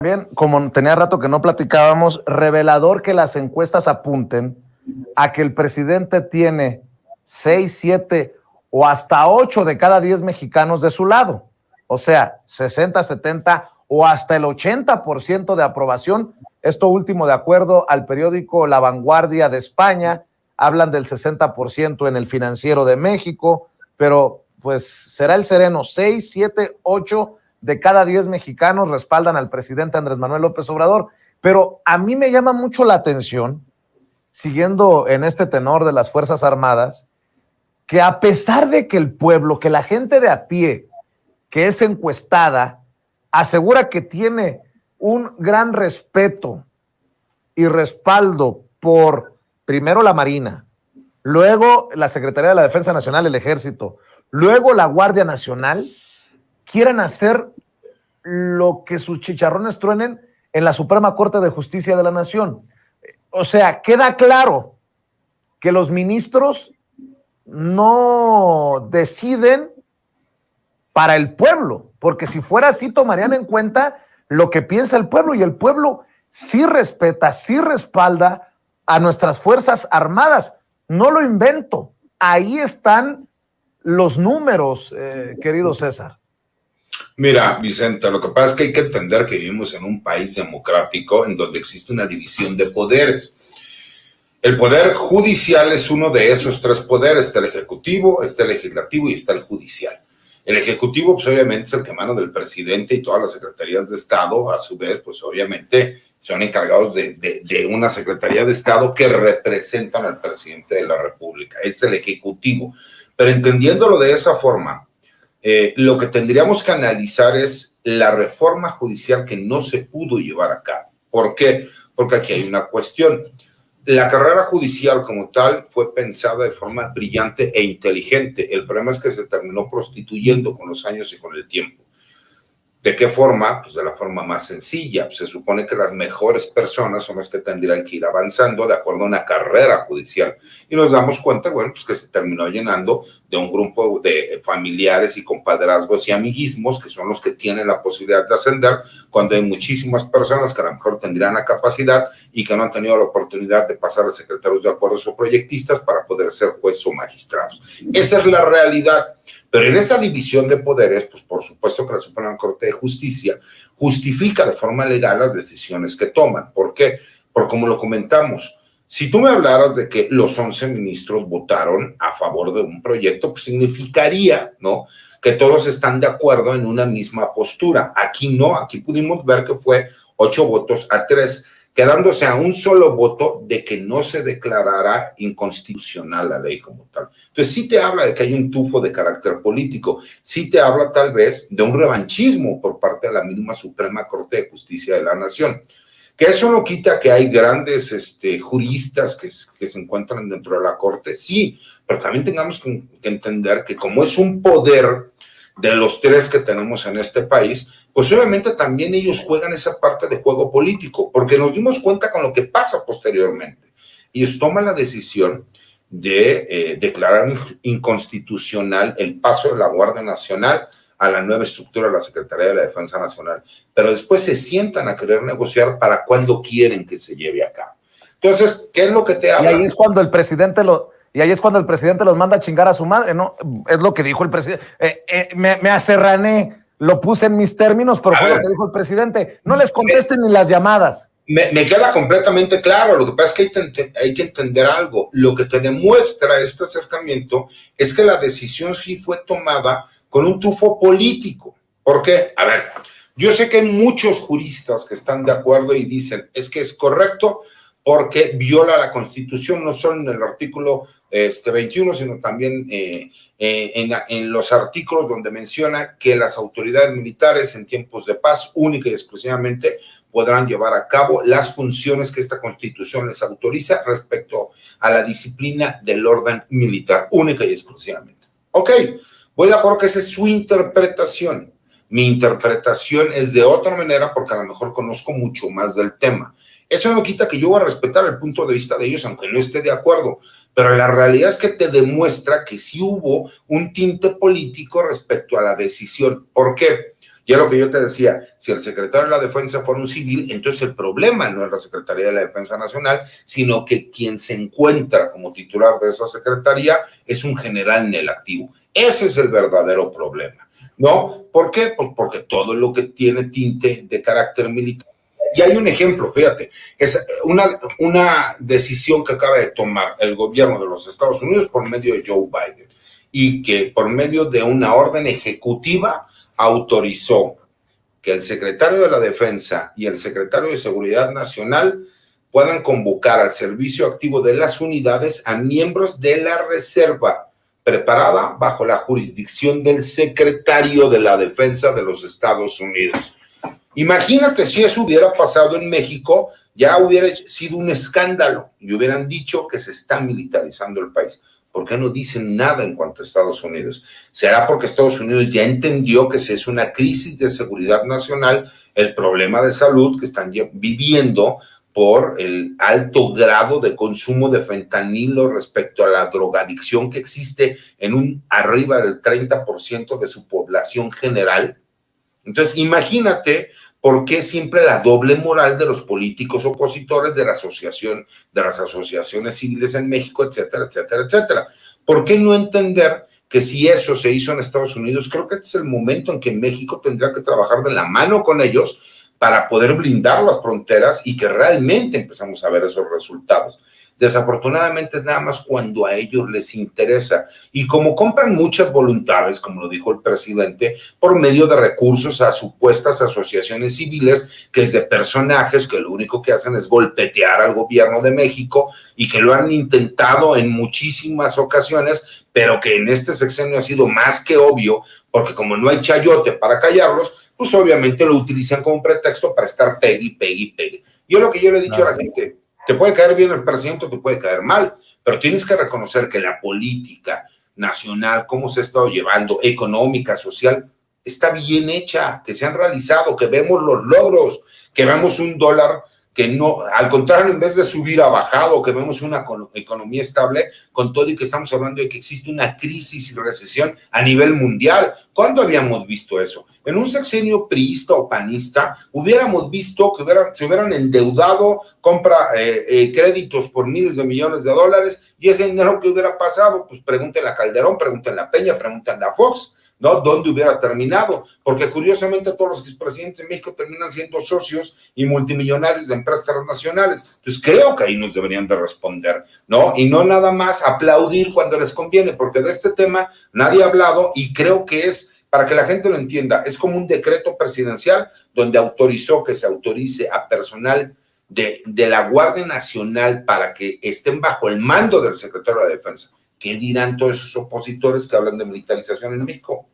También, como tenía rato que no platicábamos, revelador que las encuestas apunten a que el presidente tiene 6, 7 o hasta 8 de cada 10 mexicanos de su lado. O sea, 60, 70 o hasta el 80% de aprobación. Esto último de acuerdo al periódico La Vanguardia de España. Hablan del 60% en el Financiero de México, pero pues será el sereno. 6, 7, 8 de cada 10 mexicanos respaldan al presidente Andrés Manuel López Obrador. Pero a mí me llama mucho la atención, siguiendo en este tenor de las Fuerzas Armadas, que a pesar de que el pueblo, que la gente de a pie, que es encuestada, asegura que tiene un gran respeto y respaldo por, primero, la Marina, luego la Secretaría de la Defensa Nacional, el Ejército, luego la Guardia Nacional, quieran hacer lo que sus chicharrones truenen en la Suprema Corte de Justicia de la Nación. O sea, queda claro que los ministros no deciden para el pueblo, porque si fuera así tomarían en cuenta lo que piensa el pueblo, y el pueblo sí respeta, sí respalda a nuestras Fuerzas Armadas. No lo invento, ahí están los números, querido César. Mira, Vicente, lo que pasa es que hay que entender que vivimos en un país democrático en donde existe una división de poderes. El poder judicial es uno de esos tres poderes: está el ejecutivo, está el legislativo y está el judicial. El ejecutivo, pues obviamente es el que emana del presidente, y todas las secretarías de Estado, a su vez, pues obviamente son encargados de una secretaría de Estado que representan al presidente de la República. Es el ejecutivo. Pero entendiéndolo de esa forma, lo que tendríamos que analizar es la reforma judicial que no se pudo llevar a cabo. ¿Por qué? Porque aquí hay una cuestión. La carrera judicial como tal fue pensada de forma brillante e inteligente. El problema es que se terminó prostituyendo con los años y con el tiempo. ¿De qué forma? Pues de la forma más sencilla. Se supone que las mejores personas son las que tendrían que ir avanzando de acuerdo a una carrera judicial. Y nos damos cuenta, bueno, pues que se terminó llenando de un grupo de familiares y compadrazgos y amiguismos que son los que tienen la posibilidad de ascender, cuando hay muchísimas personas que a lo mejor tendrían la capacidad y que no han tenido la oportunidad de pasar a secretarios de acuerdos o proyectistas para poder ser jueces o magistrados. Esa es la realidad. Pero en esa división de poderes, pues por supuesto que la Suprema Corte de Justicia justifica de forma legal las decisiones que toman. ¿Por qué? Porque como lo comentamos, si tú me hablaras de que los 11 ministros votaron a favor de un proyecto, pues significaría, ¿no?, que todos están de acuerdo en una misma postura. Aquí no, aquí pudimos ver que fue 8 votos a 3, quedándose a un solo voto de que no se declarara inconstitucional la ley como tal. Entonces sí te habla de que hay un tufo de carácter político, sí te habla tal vez de un revanchismo por parte de la misma Suprema Corte de Justicia de la Nación. Que eso no quita que hay grandes juristas que se encuentran dentro de la Corte, sí, pero también tengamos que entender que como es un poder de los tres que tenemos en este país, pues obviamente también ellos juegan esa parte de juego político, porque nos dimos cuenta con lo que pasa posteriormente. Ellos toman la decisión de declarar inconstitucional el paso de la Guardia Nacional a la nueva estructura de la Secretaría de la Defensa Nacional, pero después se sientan a querer negociar para cuando quieren que se lleve a cabo. Entonces, ¿qué es lo que te habla? Y ahí es cuando el presidente los manda a chingar a su madre, ¿no? Es lo que dijo el presidente. Me aserrané, lo puse en mis términos, pero fue lo que dijo el presidente. No les contesten ni las llamadas. Me queda completamente claro. Lo que pasa es que hay que entender algo. Lo que te demuestra este acercamiento es que la decisión sí fue tomada con un tufo político. ¿Por qué? A ver, yo sé que hay muchos juristas que están de acuerdo y dicen, es que es correcto porque viola la Constitución, no solo en el artículo 21, sino también en los artículos donde menciona que las autoridades militares en tiempos de paz única y exclusivamente podrán llevar a cabo las funciones que esta Constitución les autoriza respecto a la disciplina del orden militar, única y exclusivamente. Ok, voy de acuerdo que esa es su interpretación. Mi interpretación es de otra manera porque a lo mejor conozco mucho más del tema. Eso no quita que yo voy a respetar el punto de vista de ellos, aunque no esté de acuerdo. Pero la realidad es que te demuestra que sí hubo un tinte político respecto a la decisión. ¿Por qué? Ya lo que yo te decía, si el secretario de la Defensa fuera un civil, entonces el problema no es la Secretaría de la Defensa Nacional, sino que quien se encuentra como titular de esa secretaría es un general en el activo. Ese es el verdadero problema, ¿no? ¿Por qué? Pues porque todo lo que tiene tinte de carácter militar. Y hay un ejemplo, fíjate, es una decisión que acaba de tomar el gobierno de los Estados Unidos por medio de Joe Biden y que por medio de una orden ejecutiva autorizó que el secretario de la Defensa y el secretario de Seguridad Nacional puedan convocar al servicio activo de las unidades a miembros de la reserva preparada bajo la jurisdicción del secretario de la Defensa de los Estados Unidos. Imagínate si eso hubiera pasado en México, ya hubiera sido un escándalo y hubieran dicho que se está militarizando el país. ¿Por qué no dicen nada en cuanto a Estados Unidos? ¿Será porque Estados Unidos ya entendió que si es una crisis de seguridad nacional, el problema de salud que están viviendo por el alto grado de consumo de fentanilo respecto a la drogadicción que existe en un arriba del 30% de su población general? Entonces, imagínate por qué siempre la doble moral de los políticos opositores de la asociación, de las asociaciones civiles en México, etcétera, etcétera, etcétera. ¿Por qué no entender que si eso se hizo en Estados Unidos, creo que este es el momento en que México tendría que trabajar de la mano con ellos para poder blindar las fronteras y que realmente empezamos a ver esos resultados? Desafortunadamente es nada más cuando a ellos les interesa. Y como compran muchas voluntades, como lo dijo el presidente, por medio de recursos a supuestas asociaciones civiles, que es de personajes que lo único que hacen es golpetear al gobierno de México y que lo han intentado en muchísimas ocasiones, pero que en este sexenio ha sido más que obvio, porque como no hay chayote para callarlos, pues obviamente lo utilizan como pretexto para estar pegue, pegue, pegue. Yo lo que yo le he dicho a la gente, te puede caer bien el presidente o te puede caer mal, pero tienes que reconocer que la política nacional, cómo se ha estado llevando, económica, social, está bien hecha, que se han realizado, que vemos los logros, que vemos un dólar que no, al contrario, en vez de subir, ha bajado, que vemos una economía estable, con todo y que estamos hablando de que existe una crisis y recesión a nivel mundial. ¿Cuándo habíamos visto eso? En un sexenio priista o panista, hubiéramos visto que se hubieran endeudado, créditos por miles de millones de dólares, y ese dinero que hubiera pasado, pues pregúntenle a Calderón, pregúntenle a Peña, pregúntenle a Fox, ¿no? ¿Dónde hubiera terminado? Porque curiosamente todos los expresidentes de México terminan siendo socios y multimillonarios de empresas transnacionales. Entonces creo que ahí nos deberían de responder, ¿no? Y no nada más aplaudir cuando les conviene, porque de este tema nadie ha hablado y creo que es, para que la gente lo entienda, es como un decreto presidencial donde autorizó que se autorice a personal de la Guardia Nacional para que estén bajo el mando del secretario de la Defensa. ¿Qué dirán todos esos opositores que hablan de militarización en México?